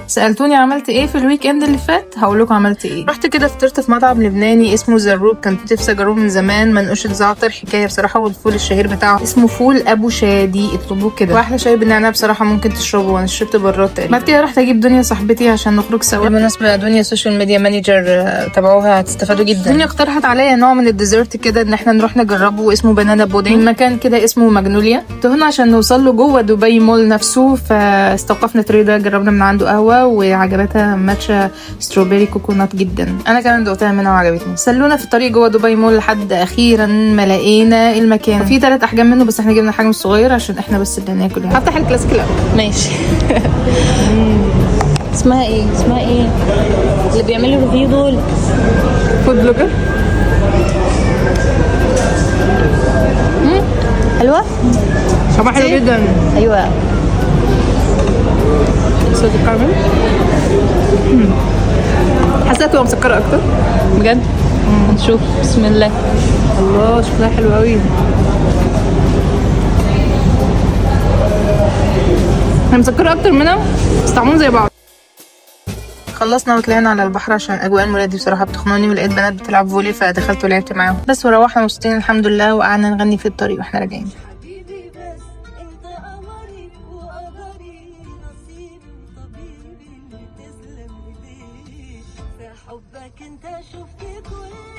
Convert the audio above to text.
سالتوني عملت ايه في الويك اند اللي فات، هقول لكم عملت ايه. رحت كده فطرت في مطعم لبناني اسمه زروب، كان في تفسه جروب من زمان، منقوش زعتر حكايه بصراحه، والفول الشهير بتاعه اسمه فول ابو شادي، اطلبوه كده، واحلى شاي بالنعناع بصراحه ممكن تشربه، وانا شربت براد تقريبا. بعد كده رحت اجيب دنيا صاحبتي عشان نخرج سوا. بالمناسبه دنيا سوشيال ميديا مانجر، تابعوها هتستفادوا جدا. دنيا اقترحت عليا نوع من الديزرت كده ان احنا نروح نجربه، اسمه بنانا بودنج، من مكان كده اسمه ماجنوليا. تهنا عشان نوصل له جوه دبي مول نفسه، فاستوقفنا تريدا، جربنا من عنده قهوه وعجبتها ماتشا ستروبيري كوكونات جدا، انا كمان دقتها منها وعجبتني. سلونا في الطريق جوه دبي مول لحد اخيرا ما لقينا المكان. في 3 احجام منه بس احنا جبنا الحجم الصغير عشان احنا بس اللي هناكل يعني. هفتح الكلاسيك الاول ماشي. اسمها ايه اللي بيعملوا ريفيو دول؟ فود بلوجر. حلوه طبعا حلو جدا. ايوه صوت الكراميل. حسيت تبقى مسكره اكتر بجد. نشوف. بسم الله. الله شكلها حلو قوي. هي مسكره اكتر منها بس طعمهم زي بعض. خلصنا وطلعنا على البحر عشان اجواء المولات دي بصراحه بتخنقني، ولقيت بنات بتلعب فولي فدخلت ولعبت معاهم بس، وروحنا مبسوطين الحمد لله، وقعدنا نغني في الطريق واحنا راجعين. حبك انت شفت كل